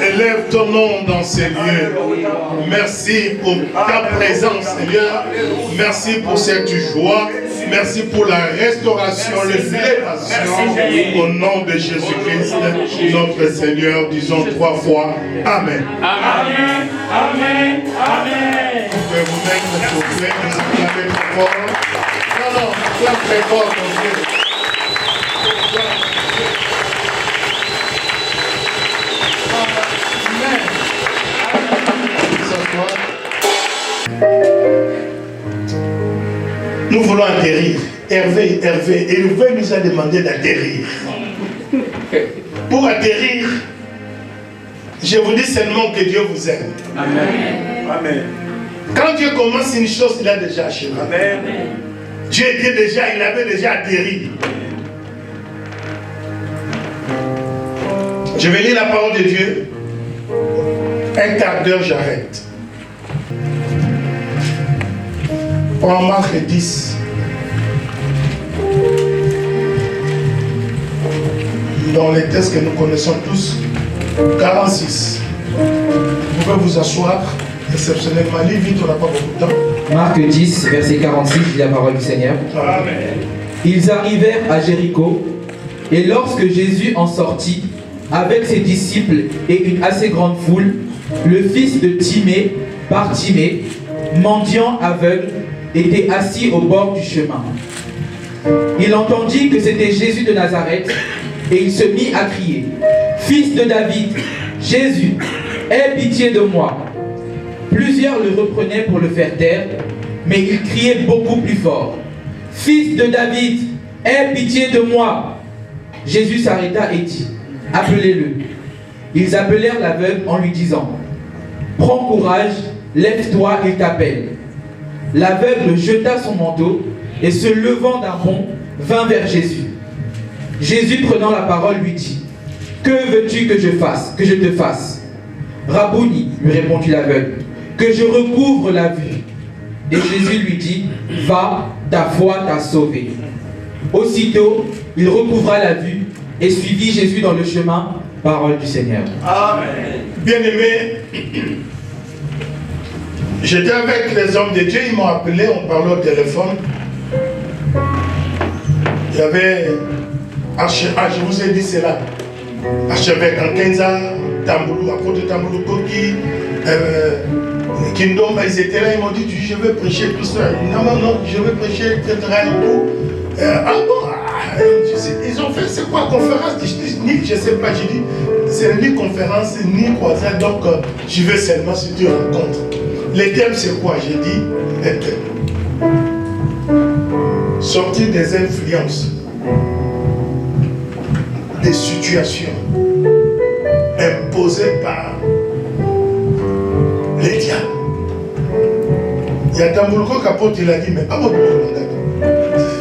Élève ton nom dans ces lieux. Merci pour ta présence, Seigneur. Merci pour cette joie. Merci pour la restauration, l'élévation. Au nom de Jésus-Christ, notre Seigneur, disons 3 fois Amen. Amen. Amen. Amen. Vous pouvez vous mettre, s'il vous plaît, vous acclamez très fort. Non, clame très fort, mon Dieu. Nous voulons atterrir. Hervé nous a demandé d'atterrir. Pour atterrir, je vous dis seulement que Dieu vous aime. Amen. Amen. Quand Dieu commence une chose, il a déjà achevé. Amen. Dieu était déjà, il avait déjà atterri. Je vais lire la parole de Dieu. Un quart d'heure, j'arrête. En Marc 10. Dans les textes que nous connaissons tous, 46. Vous pouvez vous asseoir exceptionnellement. Allez vite, on n'a pas beaucoup de temps. Marc 10, verset 46, dit la parole du Seigneur. Amen. Ils arrivèrent à Jéricho, et lorsque Jésus en sortit, avec ses disciples et une assez grande foule, le fils de Timée, Bartimée, mendiant aveugle, était assis au bord du chemin. Il entendit que c'était Jésus de Nazareth, et il se mit à crier, « Fils de David, Jésus, aie pitié de moi. » Plusieurs le reprenaient pour le faire taire, mais il criait beaucoup plus fort, « Fils de David, aie pitié de moi. » Jésus s'arrêta et dit, « Appelez-le. » Ils appelèrent l'aveugle en lui disant, « Prends courage, lève-toi, il t'appelle. » L'aveugle jeta son manteau et se levant d'un bond, vint vers Jésus. Jésus prenant la parole lui dit, « Que veux-tu que je fasse, que je te fasse ?» « Rabouni, lui répondit l'aveugle, « que je recouvre la vue. » Et Jésus lui dit, « Va, ta foi t'a sauvé. » Aussitôt, il recouvra la vue et suivit Jésus dans le chemin. Parole du Seigneur. Amen. Bien-aimés, j'étais avec les hommes de Dieu, ils m'ont appelé, on parlait au téléphone. Il y avait, je vous ai dit cela, archevêque Ankenza, Tamboulou, apôtre Tamboulou Koki, Kingdom, ils étaient là, ils m'ont dit, je veux prêcher tout ça. Non, je veux prêcher, etc. et tout. Ils ont fait, c'est quoi, conférence? Je ne sais pas, j'ai dit, c'est ni conférence, ni croisade, donc je veux seulement si tu rencontres. Le thème, c'est quoi? J'ai dit, sortir des influences, des situations imposées par les diables. Il y a Tamboulko Capote, il a dit, mais pas votre mandat.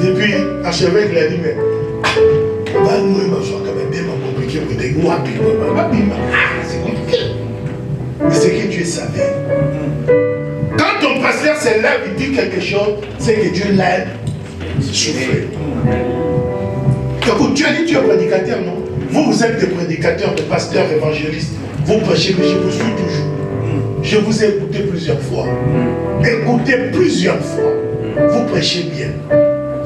Et puis, archevêque, il a dit, mais c'est compliqué. Mais c'est que Dieu savait. Quand ton pasteur se lève, il dit quelque chose, c'est que Dieu l'a soufflé. Écoute, tu as dit tu es prédicateur, non? Vous êtes des prédicateurs, des pasteurs, évangélistes. Vous prêchez, mais je vous suis toujours. Je vous ai écouté plusieurs fois. Écoutez plusieurs fois. Vous prêchez bien.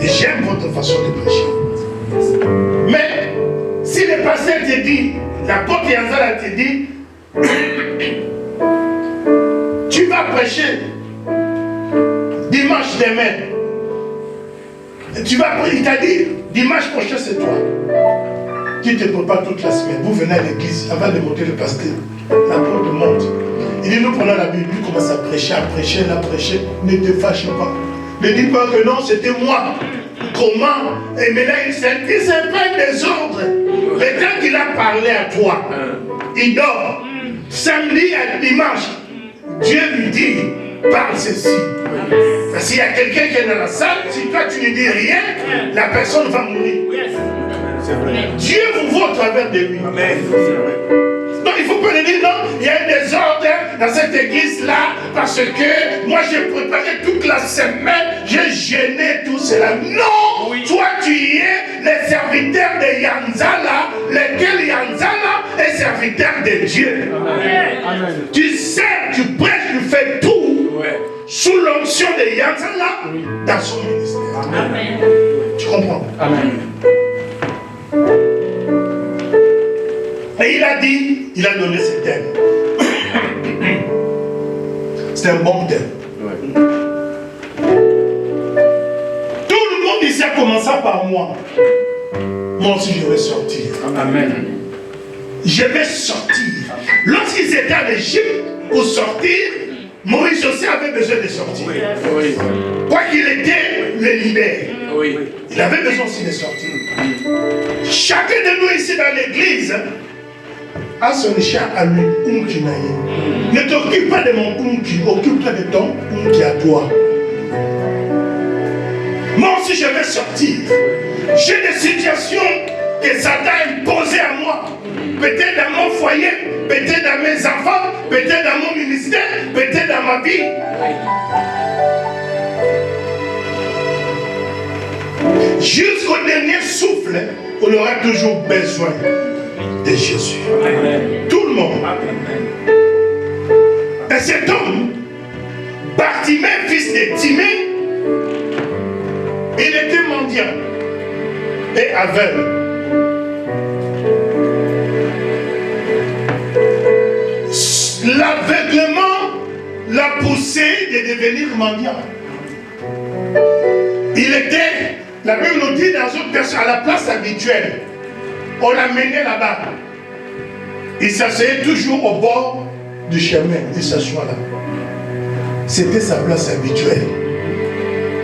Et j'aime votre façon de prêcher. Mais, si le pasteur te dit, l'apôtre Yanzala te dit, tu vas prêcher dimanche demain. Tu vas prêcher, il t'a dit, dimanche prochain c'est toi. Tu te prépares toute la semaine. Vous venez à l'église, avant de monter le pasteur. L'apôtre monte. Il dit, nous prenons la Bible, il commence à prêcher, ne te fâche pas. Ne dis pas que non, c'était moi. Comment? Et maintenant, il s'est un peu désordre. Le temps qu'il a parlé à toi, il dort. Samedi à dimanche, Dieu lui dit, parle ceci. Parce qu'il y a quelqu'un qui est dans la salle, si toi tu ne dis rien, la personne va mourir. Dieu vous voit au travers de lui. Amen. Donc il ne faut pas le dire, non, il y a un désordre dans cette église-là, parce que moi j'ai préparé toute la semaine, j'ai gêné tout cela. Non, oui. Toi tu y es les serviteurs de Yanzala, lesquels Yanzala un serviteur de Dieu. Amen. Tu sers, tu prêches, tu fais tout sous l'onction de Yatsala dans son ministère. Amen. Tu comprends? Amen. Et il a dit, il a donné ce thème. C'est un bon thème. Tout le monde ici a commencé par moi. Moi aussi je vais sortir. Amen. Je vais sortir. Lorsqu'ils étaient en Égypte pour sortir, Moïse aussi avait besoin de sortir. Oui. Quoi qu'il était, le libère. Oui. Il avait besoin aussi de sortir. Chacun de nous ici dans l'église a son chat à lui, Ne t'occupe pas de mon unki, occupe-toi de ton unki à toi. Moi aussi je vais sortir. J'ai des situations que Satan a imposées à moi. Peut-être dans mon foyer, peut-être dans mes enfants, peut-être dans mon ministère, peut-être dans ma vie. Jusqu'au dernier souffle, on aura toujours besoin de Jésus. Amen. Tout le monde. Amen. Et cet homme, Bartimée, fils de Timée, il était mendiant et aveugle. L'aveuglement l'a poussé de devenir mendiant. Il était, la Bible nous dit dans une personne, à la place habituelle. On l'a mené là-bas. Il s'asseyait toujours au bord du chemin. Il s'assoit là. C'était sa place habituelle.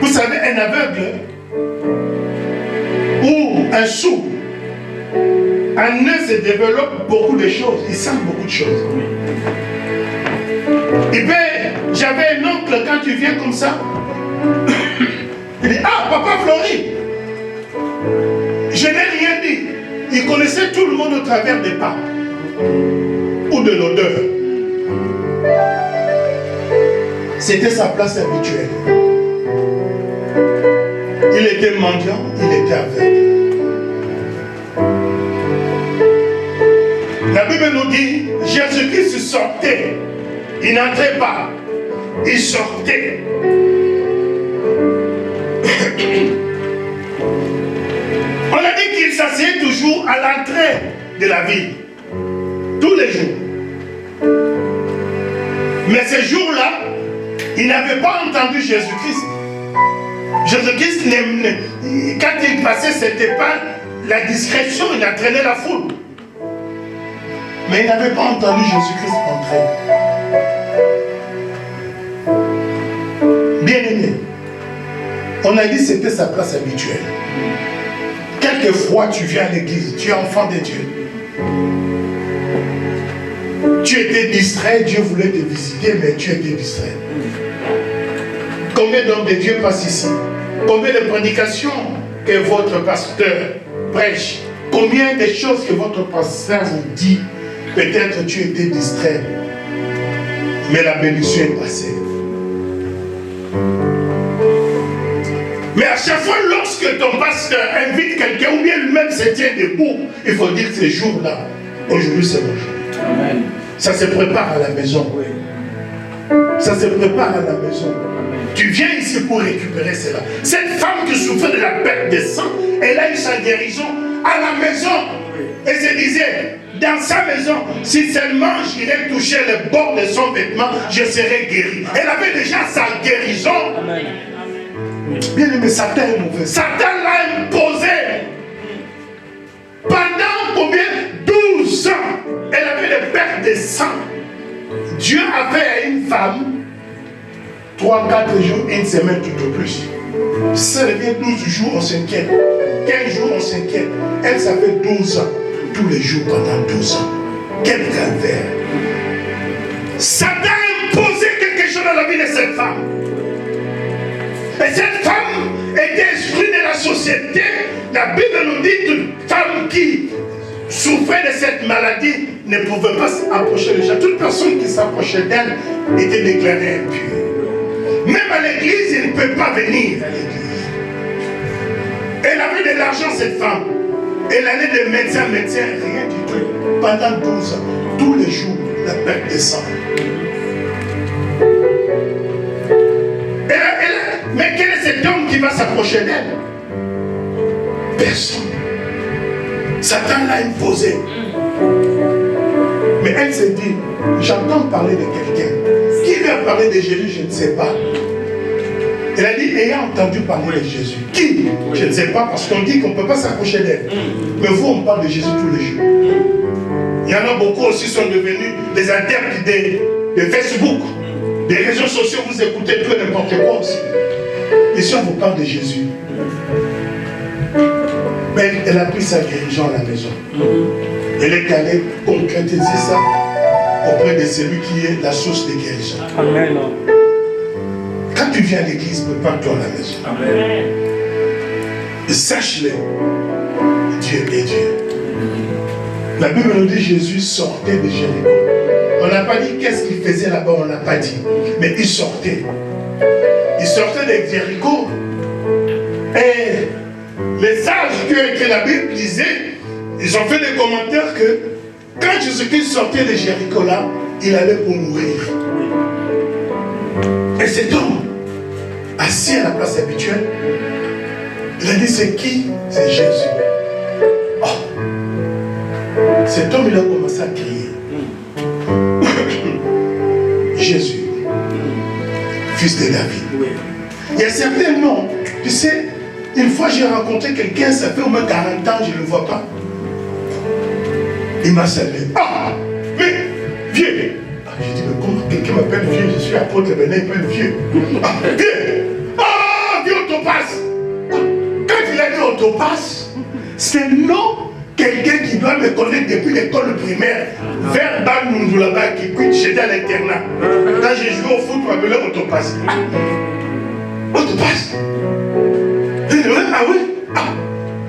Vous savez, un aveugle ou un sourd, en eux se développe beaucoup de choses. Il sent beaucoup de choses. Et bien, j'avais un oncle, quand tu viens comme ça, il dit, ah, papa Flori, je n'ai rien dit. Il connaissait tout le monde au travers des pas ou de l'odeur. C'était sa place habituelle. Il était mendiant, il était aveugle. La Bible nous dit, Jésus-Christ sortait. Il n'entrait pas. Il sortait. On a dit qu'il s'asseyait toujours à l'entrée de la ville. Tous les jours. Mais ce jour-là, il n'avait pas entendu Jésus-Christ. Jésus-Christ, quand il passait, ce n'était pas la discrétion, il entraînait la foule. Mais il n'avait pas entendu Jésus-Christ entrer. Bien-aimé, on a dit que c'était sa place habituelle. Quelquefois, tu viens à l'église, tu es enfant de Dieu. Tu étais distrait, Dieu voulait te visiter, mais tu étais distrait. Combien d'hommes de Dieu passent ici? Combien de prédications que votre pasteur prêche? Combien de choses que votre pasteur vous dit? Peut-être tu étais distrait, mais la bénédiction est passée. Mais à chaque fois, lorsque ton pasteur invite quelqu'un, ou bien lui-même se tient debout, il faut dire ce jour-là, aujourd'hui c'est mon jour. Amen. Ça se prépare à la maison. Ça se prépare à la maison. Tu viens ici pour récupérer cela. Cette femme qui souffrait de la perte de sang, elle a eu sa guérison à la maison. Elle se disait, dans sa maison, si seulement j'irais toucher le bord de son vêtement, je serais guéri. Elle avait déjà sa guérison. Amen. Bien aimé, Satan est mauvais. Satan l'a imposé. Pendant combien? 12 ans. Elle avait des pertes de sang. Dieu avait à une femme 3-4 jours, une semaine tout au plus. Ça devient 12 jours, on s'inquiète. 15 jours, on s'inquiète. Elle, ça fait 12 ans. Tous les jours pendant 12 ans. Quel calvaire. Satan a imposé quelque chose dans la vie de cette femme. Et cette femme était exclue de la société. La Bible nous dit qu'une femme qui souffrait de cette maladie ne pouvait pas s'approcher de gens. Toute personne qui s'approchait d'elle était déclarée impure. Même à l'église, elle ne peut pas venir à l'église. Elle avait de l'argent, cette femme. Elle allait de médecin en médecin, rien du tout. Pendant 12 ans, tous les jours, la perte descend. Mais quel est cet homme qui va s'approcher d'elle? Personne. Satan l'a imposé. Mais elle s'est dit, j'entends parler de quelqu'un. Qui lui a parlé de Jésus, je ne sais pas. Elle a dit, ayant entendu parler de Jésus. Qui? Je ne sais pas, parce qu'on dit qu'on ne peut pas s'approcher d'elle. Mais vous, on parle de Jésus tous les jours. Il y en a beaucoup aussi qui sont devenus des adeptes de Facebook, des réseaux sociaux, vous écoutez peu n'importe quoi aussi. Et si on vous parle de Jésus, mais elle a pris sa guérison à la maison. Elle est allée concrétiser ça auprès de celui qui est la source de guérison. Amen. Quand tu viens à l'église, prépare-toi à la maison. Amen. Sache-le, Dieu est Dieu. La Bible nous dit Jésus sortait de Jéricho. On n'a pas dit qu'est-ce qu'il faisait là-bas, on n'a pas dit. Mais il sortait. Il sortait de Jéricho. Et les sages qui ont écrit la Bible disaient, ils ont fait des commentaires que quand Jésus-Christ sortait de Jéricho là, il allait pour mourir. Et cet homme, assis à la place habituelle, il a dit c'est qui? C'est Jésus. Oh. Cet homme, il a commencé à crier. Jésus, fils de David. Il y a certains noms, tu sais, une fois j'ai rencontré quelqu'un, ça fait au moins 40 ans, je ne le vois pas. Il m'a salué. Ah, mais vieux. Ah, j'ai dit, mais comment quelqu'un m'appelle vieux? Je suis apôtre, mais il m'appelle vieux. Ah, vieux. Ah, vieux autopasse. Quand il a dit autopasse, c'est le nom quelqu'un qui doit me connaître depuis l'école primaire. Vers Banmoundou là-bas, qui quitte, j'étais à l'internat. Quand j'ai joué au foot, on m'appelait autopasse. Autopasse. Ah oui? Ah,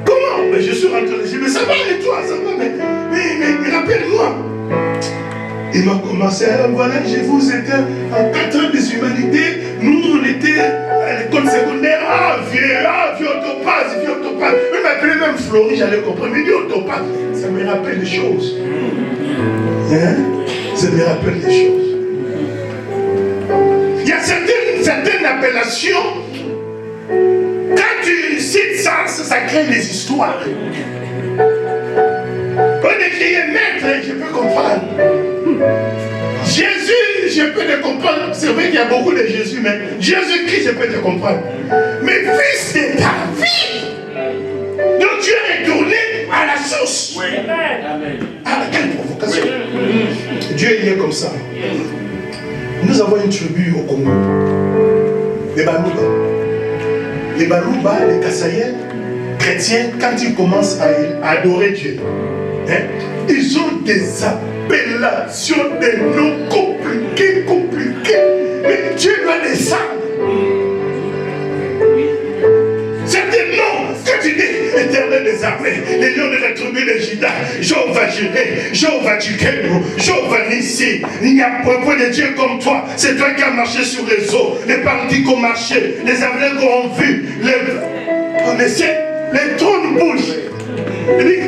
comment? Mais je suis rentré, je dis, mais ça va et toi? Ça va, mais rappelle-moi. Il m'a commencé, alors voilà, je vous étais en 4 ans des humanités, nous on était à l'école secondaire, vieux autopasse. Il m'appelait même Florie, j'allais comprendre, mais vieux autopasse, ça me rappelle des choses. Hein? Ça me rappelle des choses. Il y a certaines appellations. Quand tu cites ça crée des histoires. On écriait maître, je peux comprendre. Jésus, je peux te comprendre. C'est vrai qu'il y a beaucoup de Jésus, mais Jésus-Christ, je peux te comprendre. Mais fils de David, donc Dieu est retourné à la source. Oui. Amen. Ah, quelle provocation. Dieu est comme ça. Nous avons une tribu au Congo. Les Balouba. Les Balouba, les Kassaïens, chrétiens, quand ils commencent à adorer Dieu, hein, ils ont des appellations, des noms compliqués. Mais Dieu doit descendre. C'est des noms que tu dis, éternel des armées, les lions de la tribu de Juda, Jéhovah Jireh, Jéhovah Tsidkenu, Jéhovah Nissi. Il n'y a point de Dieu comme toi. C'est toi qui as marché sur les eaux, les partis qui ont marché, les aveugles ont vu, les trônes bougent.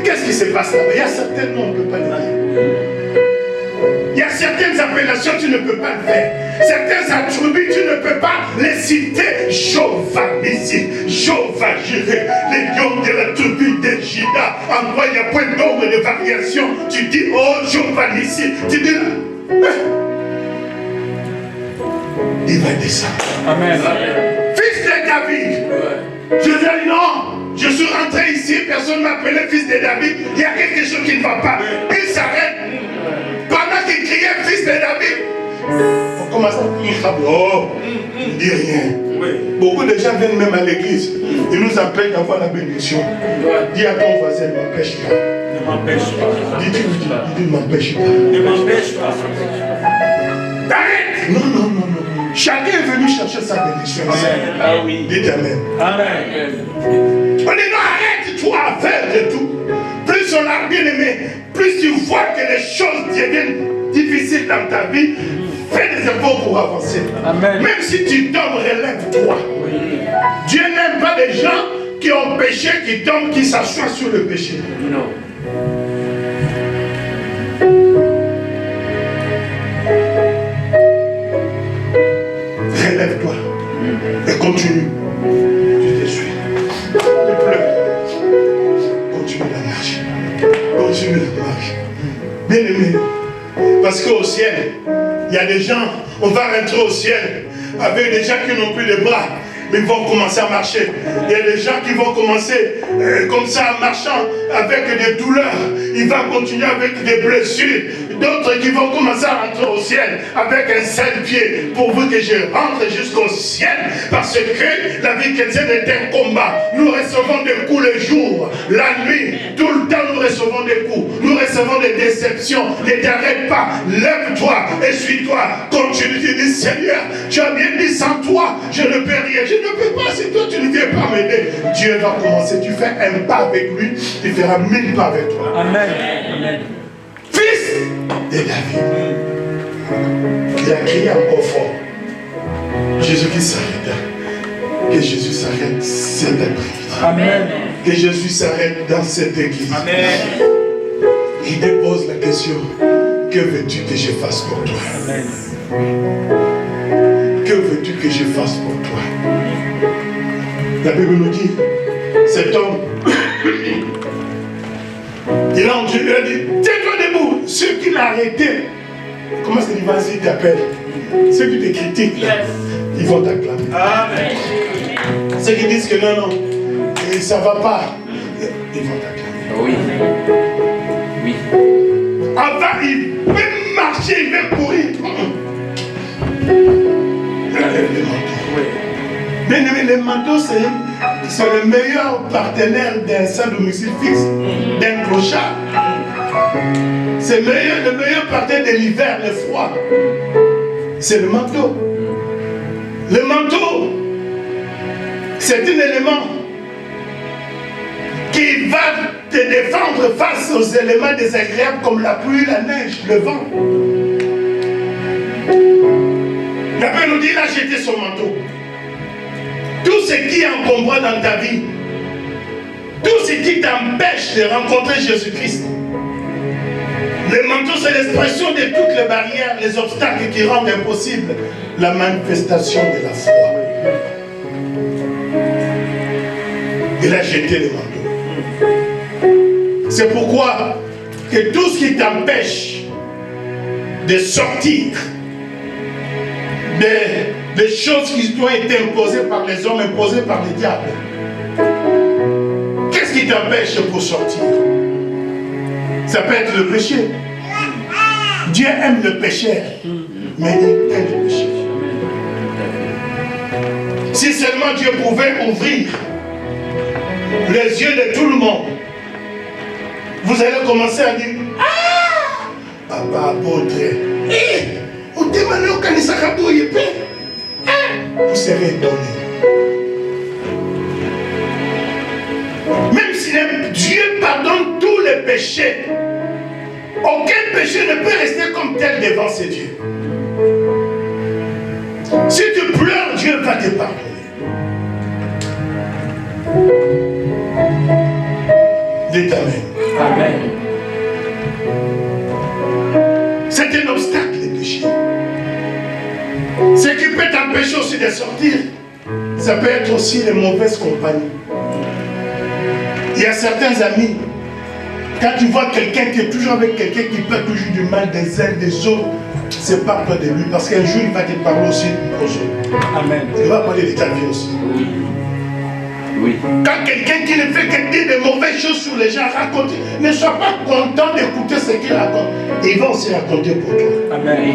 Qu'est-ce qui se passe là-bas? Il y a certains noms, on ne peut pas le dire. Il y a certaines appellations, tu ne peux pas le faire. Certains attributs, tu ne peux pas les citer. Jéhovah Nissi, Jéhovah Jireh, les lions de la tribu de Juda. En quoi il y a point de nombre de variations. Tu dis, oh Jéhovah Nissi. Tu dis, il va descendre. Amen. Fils de David. Je dis non. Je suis rentré ici, personne ne m'appelait fils de David. Il y a quelque chose qui ne va pas. Il s'arrête. Pendant qu'il criait fils de David, on commence à crier. Oh, il ne dit rien. Beaucoup de gens viennent même à l'église. Ils nous appellent d'avoir la bénédiction. Dis à ton voisin, ne m'empêche pas. Ne m'empêche pas. Dis, ne m'empêche pas. Ne m'empêche pas. Arrête. Non. Chacun est venu chercher sa bénédiction. Ah oui. Dites Amen. Amen. On dit non, arrête-toi à faire de tout. Plus on a bien aimé, plus tu vois que les choses deviennent difficiles dans ta vie, fais des efforts pour avancer. Amen. Même si tu tombes, relève-toi. Oui. Dieu n'aime pas des gens qui ont péché, qui tombent, qui s'assoient sur le péché. Non. Parce qu'au ciel, il y a des gens, on va rentrer au ciel avec des gens qui n'ont plus de bras, mais ils vont commencer à marcher. Il y a des gens qui vont commencer comme ça, en marchant avec des douleurs. Ils vont continuer avec des blessures. D'autres qui vont commencer à rentrer au ciel avec un seul pied. Pourvu que je rentre jusqu'au ciel. Parce que la vie chrétienne est un combat. Nous recevons des coups le jour, la nuit. Tout le temps nous recevons des coups. Nous recevons des déceptions. Ne t'arrête pas. Lève-toi, essuie-toi. Continue de dire, Seigneur, tu as bien dit, sans toi, je ne peux rien. Je ne peux pas si toi tu ne viens pas m'aider. Dieu va commencer. Tu fais un pas avec lui, il fera 1000 pas avec toi. Amen. Amen. Fils de David. Il a crié encore fort. Jésus-Christ s'arrête. Que Jésus s'arrête cet après-midi. Amen. Que Jésus s'arrête dans cette église. Amen. Il dépose la question. Que veux-tu que je fasse pour toi? Amen. Que veux-tu que je fasse pour toi? La Bible nous dit, cet homme, il a entendu, il a dit, tiens-toi debout. Ceux qui l'ont arrêté, comment est-ce qu'il va dire, t'appelle? Ceux qui te critiquent, là, ils vont t'acclamer. Amen. Ceux qui disent que non, et ça ne va pas, ils vont t'acclamer. Oui. Oui. Avant, il veut marcher, il veut courir. Enlève les manteaux. Bien aimé, les manteaux, c'est le meilleur partenaire d'un sans domicile fixe, d'un clochard. C'est le meilleur partenaire de l'hiver, le froid. C'est le manteau. Le manteau, c'est un élément qui va te défendre face aux éléments désagréables comme la pluie, la neige, le vent. La Bible nous dit, il a jeté son manteau. Tout ce qui encombre dans ta vie, tout ce qui t'empêche de rencontrer Jésus-Christ. Le manteau, c'est l'expression de toutes les barrières, les obstacles qui rendent impossible la manifestation de la foi. Il a jeté le manteau. C'est pourquoi que tout ce qui t'empêche de sortir des choses qui doivent être imposées par les hommes, imposées par les diables. Qu'est-ce qui t'empêche pour sortir? Ça peut être le péché. Dieu aime le péché, mais il aime le péché. Si seulement Dieu pouvait ouvrir les yeux de tout le monde, vous allez commencer à dire, ah, papa apôtre, vous serez étonné. Même si Dieu pardonne tous les péchés, aucun péché ne peut rester comme tel devant ses dieux. Si tu pleures, Dieu va te pardonner. Dites Amen. Amen. C'est un obstacle, le péché. Ce qui peut t'empêcher aussi de sortir, ça peut être aussi les mauvaises compagnies. Il y a certains amis, quand tu vois quelqu'un qui est toujours avec quelqu'un qui peut toujours du mal des uns des autres, sépare-toi de lui, parce qu'un jour il va te parler aussi aux autres. Amen. Il va parler de ta vie aussi. Oui. Oui. Quand quelqu'un qui ne fait que dire de mauvaises choses sur les gens raconte, ne sois pas content d'écouter ce qu'il raconte. Il va aussi raconter pour toi. Amen.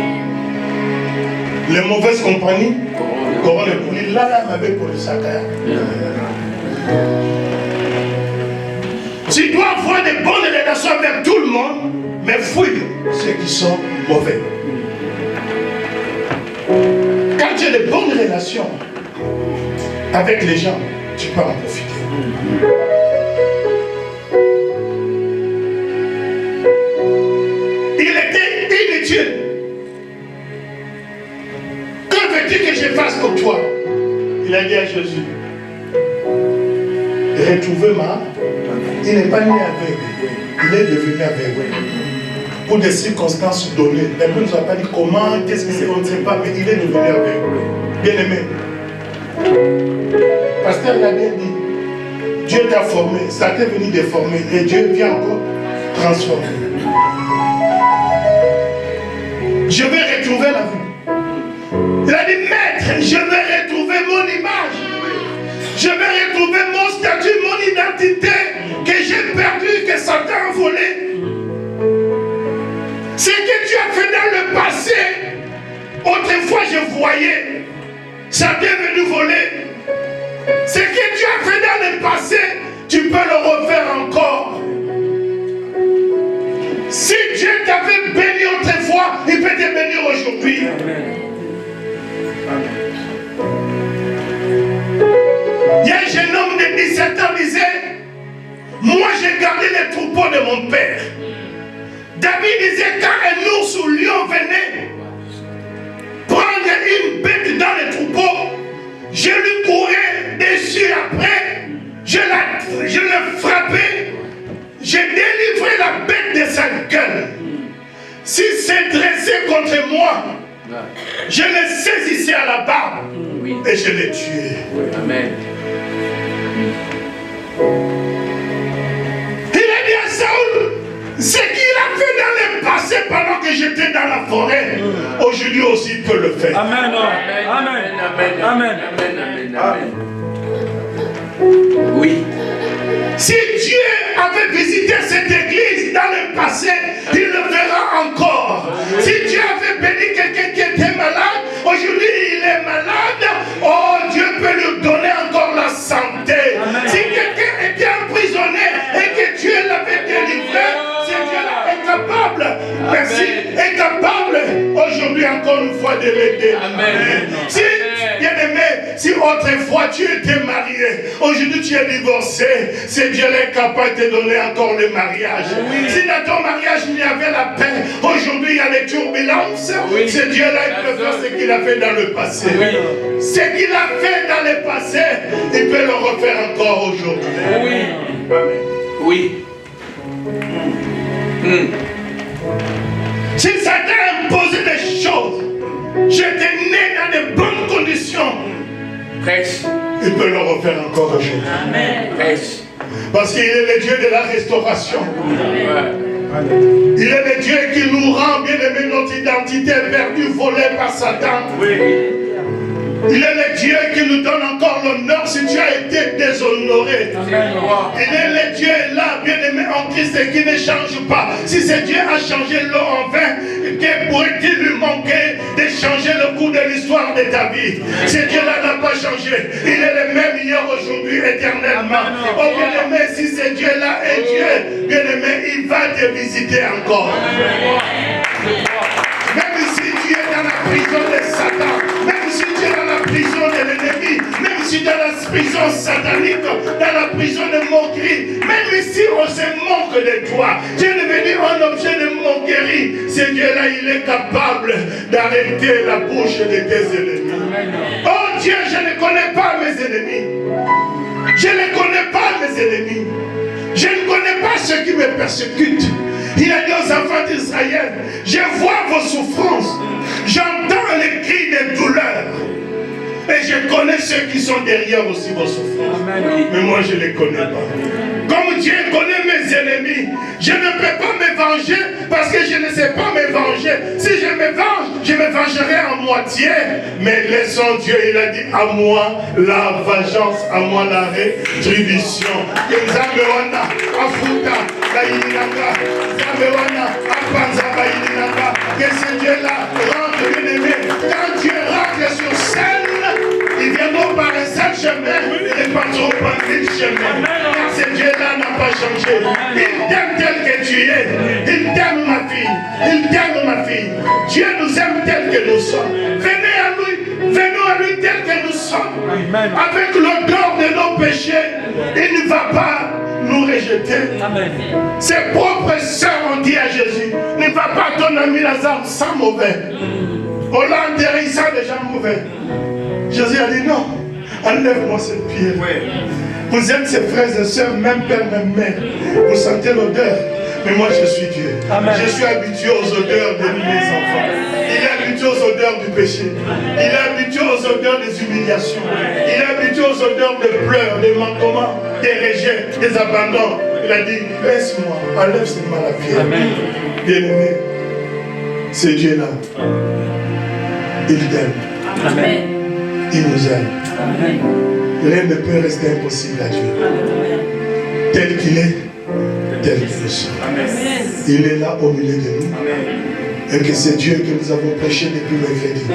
Les mauvaises compagnies, comment les poulies, là, avec pour le sacre. Tu dois avoir de bonnes relations avec tout le monde, mais fouille ceux qui sont mauvais. Quand tu as de bonnes relations avec les gens, tu peux en profiter. Il était inutile. Que veux-tu que je fasse pour toi? Il a dit à Jésus, retrouver ma... Il n'est pas né aveugle, il est devenu aveugle. Pour des circonstances données. La Bible ne nous a pas dit comment, qu'est-ce que c'est, on ne sait pas, mais il est devenu aveugle. Bien aimé. Pasteur l'a bien dit. Dieu t'a formé, ça t'est venu déformer, et Dieu vient encore transformer. Je vais retrouver la vie. Il a dit, maître, je vais retrouver mon image. Je vais retrouver mon statut, mon identité que j'ai perdu, que Satan a volé. Ce que tu as fait dans le passé, autrefois je voyais, ça est venu voler. Ce que tu as fait dans le passé, tu peux le refaire encore. Si Dieu t'avait béni autrefois, il peut te bénir aujourd'hui. Il y a un jeune homme de 17 ans qui disait, moi j'ai gardé les troupeaux de mon père. David disait, quand un ours ou lion venait prendre une bête dans les troupeaux, je lui courais dessus après, je le frappais, j'ai délivré la bête de sa gueule. S'il s'est dressé contre moi, je le saisissais à la barbe et je l'ai tué. Amen. Il a dit à Saoul, ce qu'il a fait dans le passé pendant que j'étais dans la forêt, aujourd'hui aussi il peut le faire. Amen. Amen. Amen. Amen. Oui. Si Dieu avait visité cette église dans le passé, il le verra encore. Si Dieu avait béni quelqu'un qui était malade, aujourd'hui il est malade, oh Dieu peut lui donner encore la santé. Si quelqu'un était emprisonné et que Dieu l'avait délivré, c'est Dieu-là est capable. Merci, est capable aujourd'hui encore une fois de l'aider. Amen. Si, bien aimé, si autrefois tu étais marié, aujourd'hui tu es divorcé, c'est Dieu-là est capable de te donner encore le mariage. Si dans ton mariage il y avait la paix, aujourd'hui il y a les turbulences, c'est Dieu-là qui peut faire ce qu'il a fait dans le passé. Ce qu'il a fait dans le passé, il peut le refaire encore aujourd'hui. Oui. Si Satan a imposé des choses, j'étais né dans de bonnes conditions, Prêche. il peut le refaire encore aujourd'hui. Prêche. Parce qu'il est le Dieu de la restauration. Il est le Dieu qui nous rend, bien aimé, notre identité perdue, volée par Satan. Il est le Dieu qui nous donne encore l'honneur si tu as été déshonoré. Il est le Dieu là, bien aimé en Christ, et qui ne change pas. Si ce Dieu a changé l'eau en vin, que pourrait-il lui manquer de changer le cours de l'histoire de ta vie? Ce Dieu-là n'a pas changé. Il est le même hier, aujourd'hui, éternellement. Oh bien aimé, si ce Dieu-là est Dieu, bien aimé, il va te visiter encore. Même si tu es dans la prison de Satan, même si tu es dans la prison de l'ennemi, même si tu es dans la prison satanique, dans la prison de moquerie, même si on se moque de toi, tu es devenu un objet de moquerie, ce Dieu-là, il est capable d'arrêter la bouche de tes ennemis. Oh Dieu, je ne connais pas mes ennemis. Je ne connais pas mes ennemis. Je ne connais pas ceux qui me persécutent. Il a dit aux enfants d'Israël, je vois vos souffrances, j'entends les cris de douleur. Et je connais ceux qui sont derrière aussi vos souffrances. Mais moi je ne les connais pas. Comme Dieu connaît mes ennemis, je ne peux pas me venger parce que je ne sais pas me venger. Si je me venge, je me vengerai à moitié. Mais laissons Dieu, il a dit à moi la vengeance, à moi la rétribution. Que ce Dieu-là rentre bien aimé. Quand Dieu rentre sur scène, ils viendront par un seul chemin, ils partiront par un chemin. Car ce Dieu-là n'a pas changé. Il t'aime tel que tu es. Il t'aime ma fille. Il t'aime ma fille. Dieu nous aime tel que nous sommes. Venez à lui. Venons à lui tel que nous sommes. Avec l'odeur de nos péchés, il ne va pas nous rejeter. Ses propres sœurs ont dit à Jésus, ne va pas ton ami Lazare sans mauvais. On l'a enterré, il sent déjà mauvais. Jésus a dit non, enlève-moi cette pierre. Vous êtes ses frères et sœurs, même père, même mère. Vous sentez l'odeur, mais moi je suis Dieu. Je suis habitué aux odeurs de mes enfants. Il est habitué aux odeurs du péché. Il est habitué aux odeurs des humiliations. Il est habitué aux odeurs des pleurs, des manquements, des rejets, des abandons. Il a dit, laisse-moi, enlève seulement la pierre. Bien-aimé, Ce Dieu-là, il t'aime. Amen. Il nous aime. Amen. Rien ne peut rester impossible à Dieu. Tel qu'il est, tel qu'il le soit. Il est là au milieu de nous. Et que c'est Dieu que nous avons prêché depuis mercredi.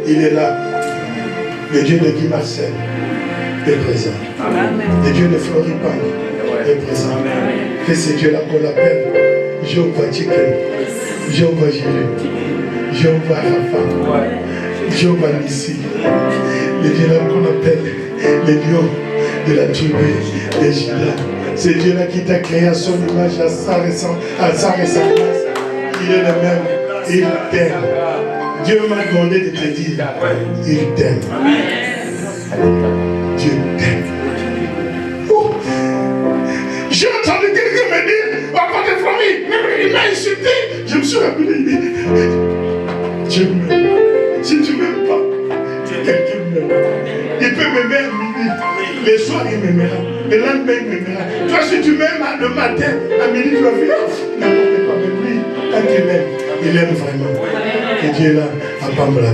Il est là. Le Dieu de Guy Marcel est présent. Le Dieu de Floripang est présent. Que c'est Dieu-là qu'on l'appelle Jéhovah Tchikel, Jéhovah Jiré, Jéhovah Rafa, Jéhovah Nissi. Le Dieu-là qu'on appelle le lion de la tribu de Juda. C'est Dieu-là qui t'a créé à son image, à sa ressemblance. Il est le même. Il t'aime. Dieu m'a demandé de te dire, il t'aime. Dieu t'aime. Oh. J'ai entendu quelqu'un me dire, à côté de famille, il m'a insulté. Je me suis rappelé, Dieu m'aime. Si tu ne m'aimes pas, quelqu'un m'aime. Il peut m'aimer à minuit. Le soir, il m'aimera. Le lendemain, il m'aimera. Toi, si tu m'aimes le matin, à minuit, tu vas faire n'importe quoi. Mais lui, quand il m'aime, il aime vraiment. Et Dieu est là à Pamela.